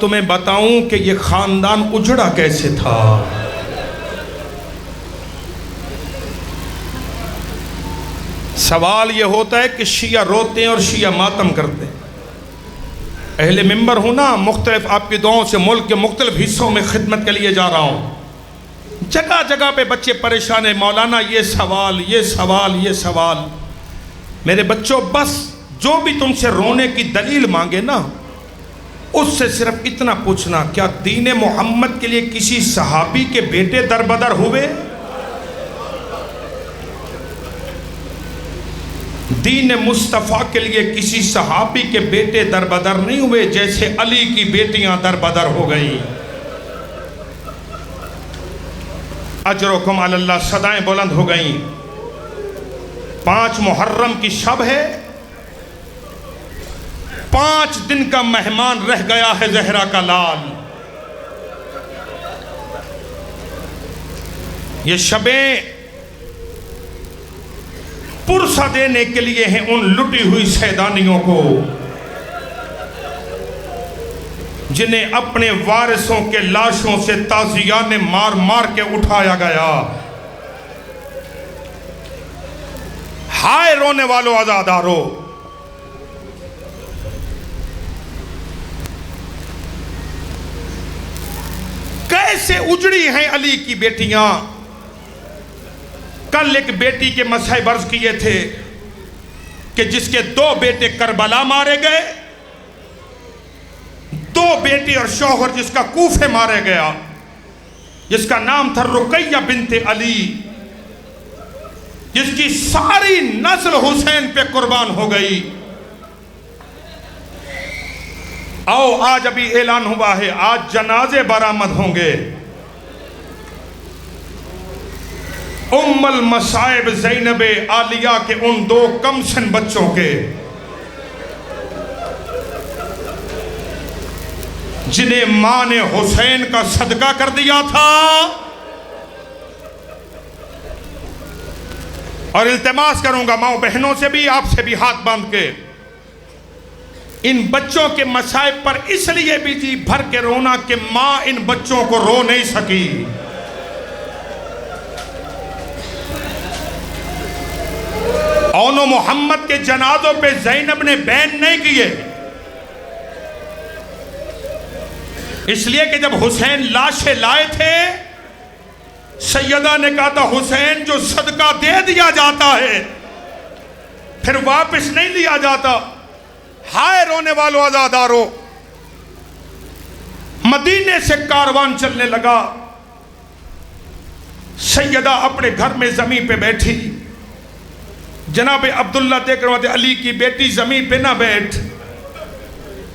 تمہیں بتاؤں کہ یہ خاندان اجڑا کیسے تھا۔ سوال یہ ہوتا ہے کہ شیعہ روتے ہیں اور شیعہ ماتم کرتے ہیں۔ اہل منبر ہوں نا، مختلف آپ کی دعاؤں سے ملک کے مختلف حصوں میں خدمت کے لیے جا رہا ہوں، جگہ جگہ پہ بچے پریشان ہیں، مولانا یہ سوال یہ سوال یہ سوال۔ میرے بچوں، بس جو بھی تم سے رونے کی دلیل مانگے نا، اس سے صرف اتنا پوچھنا، کیا دین محمد کے لیے کسی صحابی کے بیٹے دربدر ہوئے؟ دین مصطفیٰ کے لیے کسی صحابی کے بیٹے دربدر نہیں ہوئے، جیسے علی کی بیٹیاں دربدر ہو گئیں۔ اجرکم علی اللہ، صدائیں بلند ہو گئیں۔ 5 محرم کی شب ہے، 5 دن کا مہمان رہ گیا ہے زہرا کا لال۔ یہ شبیں پرسہ دینے کے لیے ہیں ان لٹی ہوئی سیدانیوں کو جنہیں اپنے وارثوں کے لاشوں سے تازیان مار مار کے اٹھایا گیا۔ ہائے رونے والوں عزادارو، کیسے اجڑی ہیں علی کی بیٹیاں۔ کل ایک بیٹی کے مسائب عرض کیے تھے کہ جس کے 2 بیٹے کربلا مارے گئے، 2 بیٹی اور شوہر جس کا کوفے مارے گیا، جس کا نام تھا رقیہ بنت علی، جس کی ساری نسل حسین پہ قربان ہو گئی۔ آؤ آج ابھی اعلان ہوا ہے، آج جنازے برآمد ہوں گے۔ ام المصائب زینب عالیہ کے ان 2 کم سن بچوں کے، جنہیں ماں نے حسین کا صدقہ کر دیا تھا، اور التماس کروں گا ماں بہنوں سے بھی، آپ سے بھی ہاتھ باندھ کے، ان بچوں کے مصائب پر اس لیے بھی جی بھر کے رونا کہ ماں ان بچوں کو رو نہیں سکی۔ اون و محمد کے جنازوں پہ زینب نے بین نہیں کیے، اس لیے کہ جب حسین لاشیں لائے تھے، سیدہ نے کہا تھا حسین جو صدقہ دے دیا جاتا ہے پھر واپس نہیں لیا جاتا۔ ہائے رونے والوں عزادارو، مدینے سے کاروان چلنے لگا، سیدہ اپنے گھر میں زمین پہ بیٹھی، جناب عبداللہ دیکھ رہے تھے علی کی بیٹی زمین پہ نہ بیٹھ،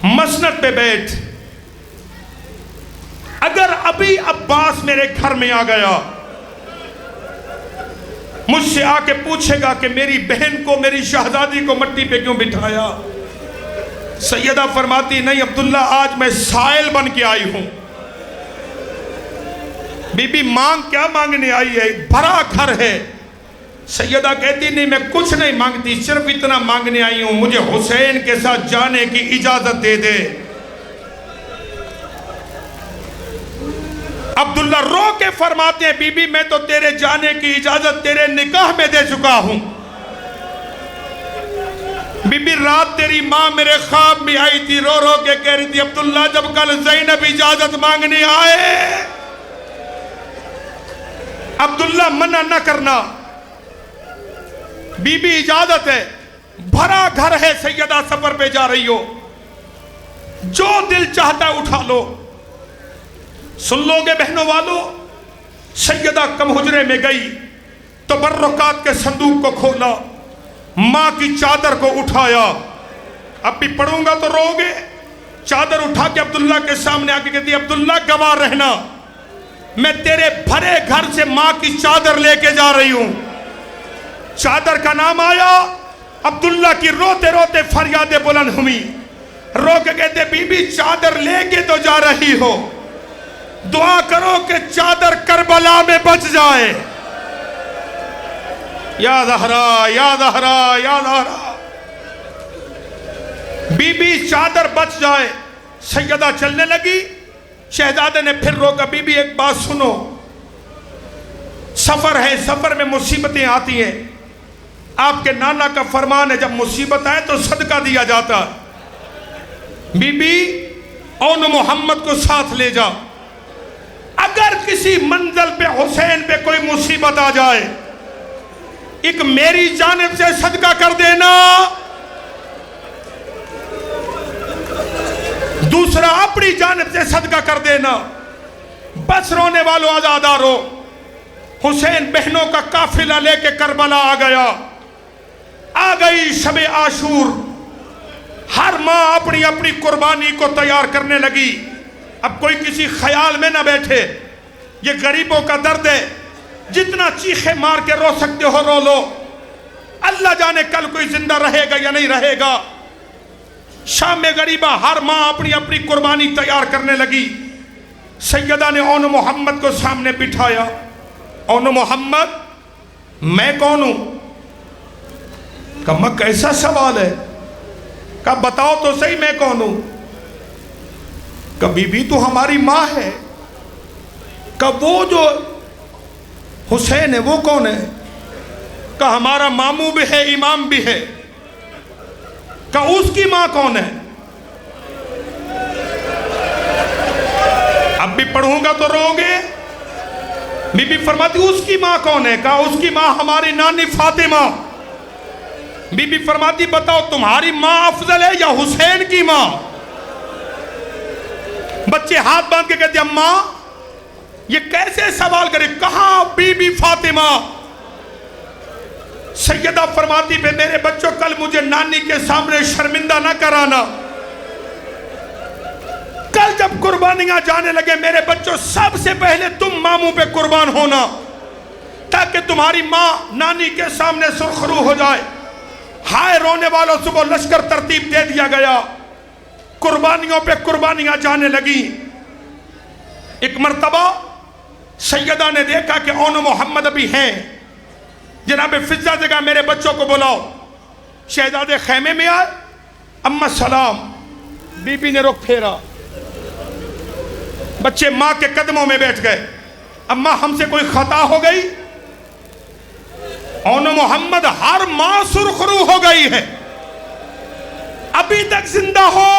مسند پہ بیٹھ، اگر ابھی عباس میرے گھر میں آ گیا مجھ سے آ کے پوچھے گا کہ میری بہن کو، میری شہزادی کو مٹی پہ کیوں بٹھایا؟ سیدہ فرماتی نہیں عبداللہ، آج میں سائل بن کے آئی ہوں۔ بی بی مانگ کیا مانگنے آئی ہے؟ بھرا گھر ہے۔ سیدہ کہتی نہیں میں کچھ نہیں مانگتی، صرف اتنا مانگنے آئی ہوں، مجھے حسین کے ساتھ جانے کی اجازت دے دے۔ عبداللہ رو کے فرماتے ہیں بی بی میں تو تیرے جانے کی اجازت تیرے نکاح میں دے چکا ہوں۔ بی بی رات تیری ماں میرے خواب میں آئی تھی، رو رو کے کہہ رہی تھی عبداللہ جب کل زینب اجازت مانگنے آئے عبداللہ منع نہ کرنا، بی بی اجازت ہے، بھرا گھر ہے، سیدہ سفر پہ جا رہی ہو، جو دل چاہتا ہے اٹھا لو۔ سن لو گے بہنوں والو، سیدہ کم حجرے میں گئی، تبرکات کے صندوق کو کھولا، ماں کی چادر کو اٹھایا، اب بھی پڑھوں گا تو رو گے، چادر اٹھا کے عبداللہ کے سامنے آ کے کہتی عبداللہ گواہ رہنا، میں تیرے بھرے گھر سے ماں کی چادر لے کے جا رہی ہوں۔ چادر کا نام آیا، عبداللہ کی روتے روتے فریادیں بلند ہوئی، رو کے کہتے بی بی چادر لے کے تو جا رہی ہو، دعا کرو کہ چادر کربلا میں بچ جائے۔ یا زہرا یا زہرا یا زہرا، بی بی چادر بچ جائے۔ سیدہ چلنے لگی. شہزادے نے پھر روکا. بی بی ایک بات سنو, سفر ہے, سفر میں مصیبتیں آتی ہیں. آپ کے نانا کا فرمان ہے جب مصیبت آئے تو صدقہ دیا جاتا. بی بی اون محمد کو ساتھ لے جا. اگر کسی منزل پہ حسین پہ کوئی مصیبت آ جائے, ایک میری جانب سے صدقہ کر دینا, دوسرا اپنی جانب سے صدقہ کر دینا. بس رونے والوں آزادارو, حسین بہنوں کا قافلہ لے کے کربلا آ گیا. آ گئی شب عاشور. ہر ماں اپنی اپنی قربانی کو تیار کرنے لگی. اب کوئی کسی خیال میں نہ بیٹھے, یہ غریبوں کا درد ہے, جتنا چیخے مار کے رو سکتے ہو رو لو. اللہ جانے کل کوئی زندہ رہے گا یا نہیں رہے گا. شام میں غریبہ ہر ماں اپنی اپنی قربانی تیار کرنے لگی. سیدہ نے اون محمد کو سامنے بٹھایا. اون محمد, میں کون ہوں؟ کہا کیسا سوال ہے؟ کہا بتاؤ تو صحیح میں کون ہوں؟ کہا بی بی تو ہماری ماں ہے. کہا وہ جو حسین ہے وہ کون ہے؟ کہا ہمارا ماموں بھی ہے, امام بھی ہے. کہا اس کی ماں کون ہے؟ اب بھی پڑھوں گا تو رو گے. بی بی فرماتی اس کی ماں کون ہے؟ کہا اس کی ماں ہماری نانی فاطمہ. بی بی فرماتی بتاؤ تمہاری ماں افضل ہے یا حسین کی ماں؟ بچے ہاتھ باندھ کے کہتے اماں یہ کیسے سوال کرے, کہاں بی بی فاطمہ؟ سیدہ فرماتی پہ میرے بچوں کل مجھے نانی کے سامنے شرمندہ نہ کرانا. کل جب قربانیاں جانے لگے میرے بچوں سب سے پہلے تم ماموں پہ قربان ہونا, تاکہ تمہاری ماں نانی کے سامنے سرخرو ہو جائے. ہائے رونے والوں, صبح لشکر ترتیب دے دیا گیا. قربانیوں پہ قربانیاں جانے لگی. ایک مرتبہ سیدہ نے دیکھا کہ اون محمد ابھی ہیں. جناب فضہ جگہ میرے بچوں کو بلاؤ. شہزادے خیمے میں آئے. اماں سلام. بی بی نے رخ پھیرا. بچے ماں کے قدموں میں بیٹھ گئے. اماں ہم سے کوئی خطا ہو گئی؟ اون محمد ہر ماں سرخرو ہو گئی ہے, ابھی تک زندہ ہو.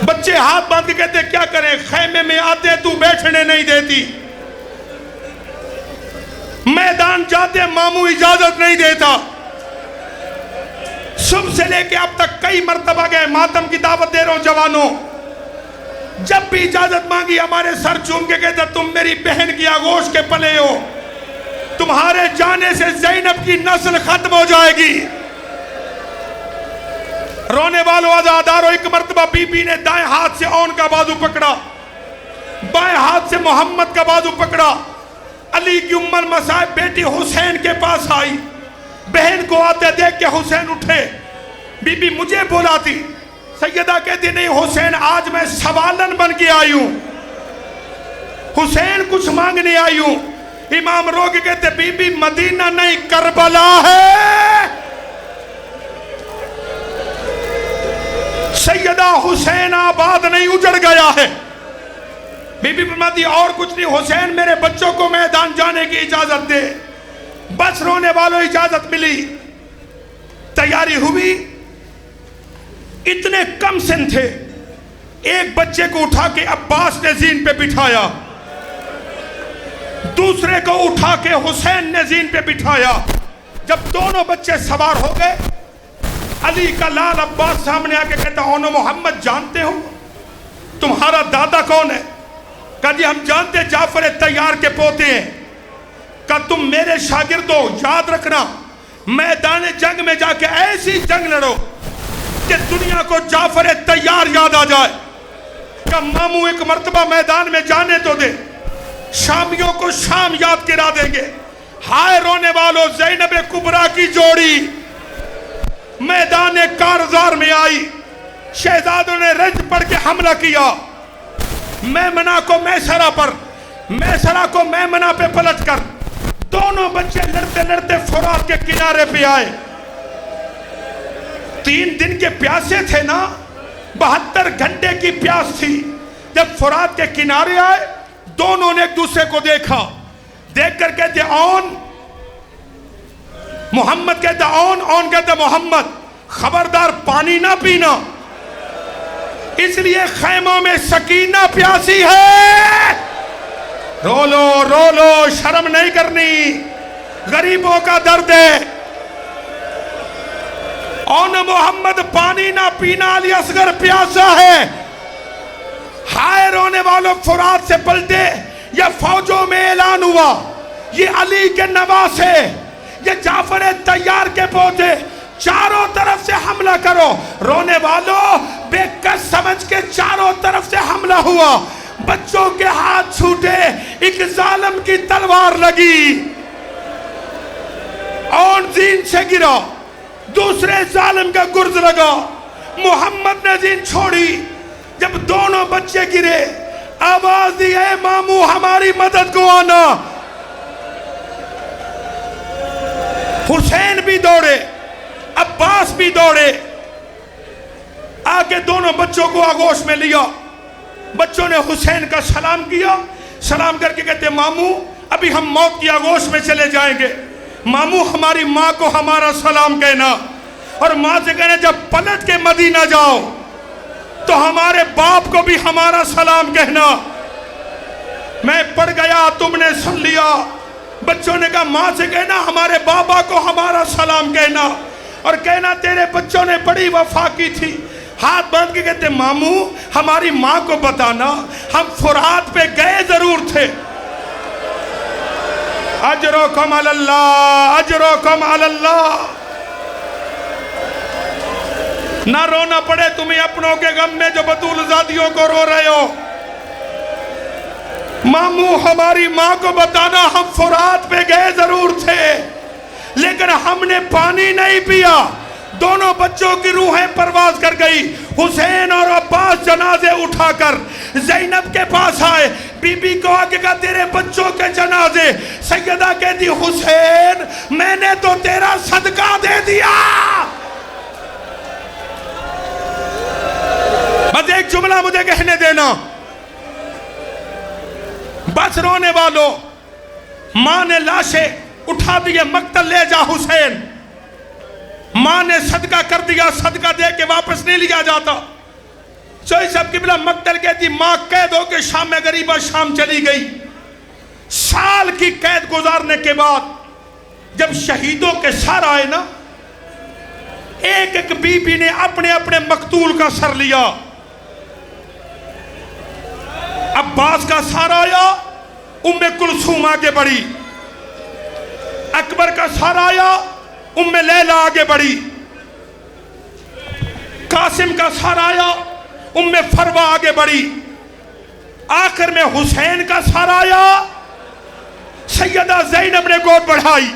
بچے ہاتھ باندھ کے کہتے کیا کریں, خیمے میں آتے تو بیٹھنے نہیں دیتی, میدان جاتے ماموں اجازت نہیں دیتا. صبح سے لے کے اب تک کئی مرتبہ گئے, ماتم کی دعوت دے رہا ہوں جوانوں. جب بھی اجازت مانگی ہمارے سر چوم کے کہتا تم میری بہن کی آغوش کے پلے ہو, تمہارے جانے سے زینب کی نسل ختم ہو جائے گی. رونے والوں آزادارو, ایک مرتبہ بی بی نے دائیں ہاتھ سے اون کا بازو پکڑا, بائیں ہاتھ سے محمد کا بازو پکڑا. علی کی ام المصائب بیٹی حسین کے پاس آئی. بہن کو آتے دیکھ کے حسین اٹھے. بی بی مجھے بلاتی. سیدہ کہتی نہیں حسین آج میں سوالن بن کے آئی ہوں, حسین کچھ مانگنے آئی ہوں. امام رو کے کہتے بی بی مدینہ نہیں کربلا ہے. سیدہ حسین آباد نہیں اجڑ گیا ہے. بی بی فرماتی اور کچھ نہیں, حسین میرے بچوں کو میدان جانے کی اجازت دے. بس رونے والوں اجازت ملی. تیاری ہوئی. اتنے کم سن تھے, ایک بچے کو اٹھا کے عباس نے زین پہ بٹھایا, دوسرے کو اٹھا کے حسین نے زین پہ بٹھایا. جب دونوں بچے سوار ہو گئے, علی کا لال عباس سامنے آ کے کہتا اون محمد جانتے ہو تمہارا دادا کون ہے؟ کہا جی ہم جانتے جعفر طیار کے پوتے ہیں. کہا تم میرے شاگرد ہو, یاد رکھنا میدان جنگ میں جا کے ایسی جنگ لڑو کہ دنیا کو جعفر طیار یاد آ جائے. کہا ماموں ایک مرتبہ میدان میں جانے تو دے, شامیوں کو شام یاد کرا دیں گے. ہائے رونے والوں, زینب کبریٰ کی جوڑی میدان کارزار میں آئی. شہزادوں نے رنج پڑھ کے حملہ کیا. میمنہ کو میسرہ پر, میسرہ کو میمنہ پہ پلٹ کر دونوں بچے لڑتے لڑتے فرات کے کنارے پہ آئے. 3 دن کے پیاسے تھے نا، 72 گھنٹے کی پیاس تھی. جب فرات کے کنارے آئے دونوں نے ایک دوسرے کو دیکھا، دیکھ کر کہتے اون. محمد کہتا اون، اون کہتا محمد خبردار پانی نہ پینا، اس لیے خیموں میں سکینہ پیاسی ہے. رو لو رو لو، شرم نہیں کرنی، غریبوں کا درد ہے. اون محمد پانی نہ پینا، علی اصغر پیاسا ہے. ہائے رونے والوں، فرات سے پلٹے. یہ فوجوں میں اعلان ہوا یہ علی کے نواسے، یہ جعفر طیار کے پوتے، چاروں طرف سے حملہ کرو. رونے والوں بے کس سمجھ کے چاروں طرف سے حملہ ہوا. بچوں کے ہاتھ چھوٹے، ایک ظالم کی تلوار لگی، اون زین سے گرا، دوسرے ظالم کا گرز لگا. محمد نے زین چھوڑی. جب دونوں بچے گرے آواز دی اے مامو ہماری مدد کو آنا. حسین بھی دوڑے، عباس بھی دوڑے، آگے دونوں بچوں کو آغوش میں لیا. بچوں نے حسین کا سلام کیا، سلام کر کے کہتے مامو ابھی ہم موت کی آغوش میں چلے جائیں گے، مامو ہماری ماں کو ہمارا سلام کہنا، اور ماں سے کہنا جب پلٹ کے مدینہ جاؤ تو ہمارے باپ کو بھی ہمارا سلام کہنا. میں پڑھ گیا تم نے سن لیا. بچوں نے کہا ماں سے کہنا ہمارے بابا کو ہمارا سلام کہنا، اور کہنا تیرے بچوں نے بڑی وفا کی تھی. ہاتھ باندھ کے کہتے مامو ہماری ماں کو بتانا ہم فرات پہ گئے ضرور تھے. اجرکم علی اللہ، اجرکم علی اللہ. نہ رونا پڑے تمہیں اپنوں کے غم میں جو بطول زادیوں کو رو رہے ہو. مامو ہماری ماں کو بتانا ہم فرات پہ گئے ضرور تھے لیکن ہم نے پانی نہیں پیا. دونوں بچوں کی روحیں پرواز کر گئی. حسین اور عباس جنازے اٹھا کر زینب کے پاس آئے. بی بی کو آگے کہا تیرے بچوں کے جنازے. سیدہ کہتی حسین میں نے تو تیرا صدقہ دے دیا. بس ایک جملہ مجھے کہنے دینا، بس رونے والوں، ماں نے لاشیں اٹھا دیے، مقتل لے جا حسین. ماں نے صدقہ کر دیا، صدقہ دے کے واپس نہیں لیا جاتا. چوئی صاحب قبلہ مقتل کہتی ماں قید ہو کے شام میں غریبہ شام چلی گئی. سال کی قید گزارنے کے بعد جب شہیدوں کے سر آئے نا، ایک ایک بی بی نے اپنے اپنے مقتول کا سر لیا. عباس کا سر آیا، ام کلثوم آگے بڑھی. اکبر کا سر آیا، ام لیلہ آگے بڑھی. قاسم کا سر آیا، ام فروہ آگے بڑھی. آخر میں حسین کا سر آیا، سیدہ زینب نے گود بڑھائی،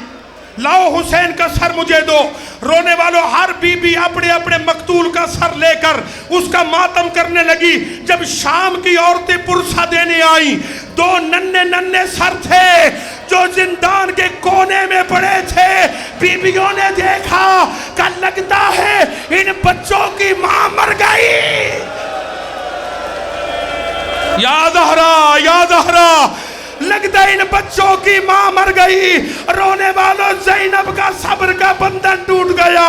لاؤ حسین کا سر مجھے دو. رونے والوں ہر بی بی اپنے اپنے مقتول کا سر لے کر اس کا ماتم کرنے لگی. جب شام کی عورتیں پرسہ دینے آئیں، 2 ننھے ننھے سر تھے جو زندان کے کونے میں پڑے تھے. بیویوں نے دیکھا کہ لگتا ہے ان بچوں کی ماں مر گئی. یا زہرا یا زہرا، لگتا ہے ان بچوں کی ماں مر گئی. رونے والوں زینب کا صبر کا بندھن ٹوٹ گیا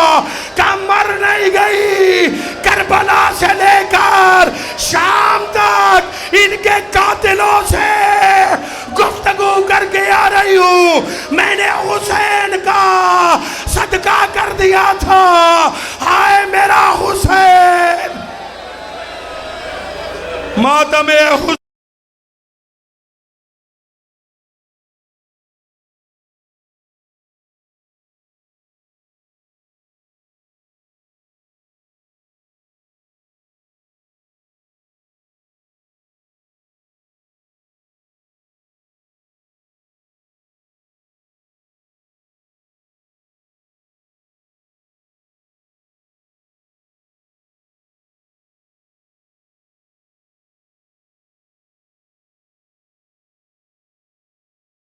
کہ مر نہیں گئی. کربلا سے لے کر شام تک ان کے قاتلوں سے گفتگو کر کے آ رہی ہوں. میں نے حسین کا صدقہ کر دیا تھا. ہائے میرا حسین، ماتم حسین.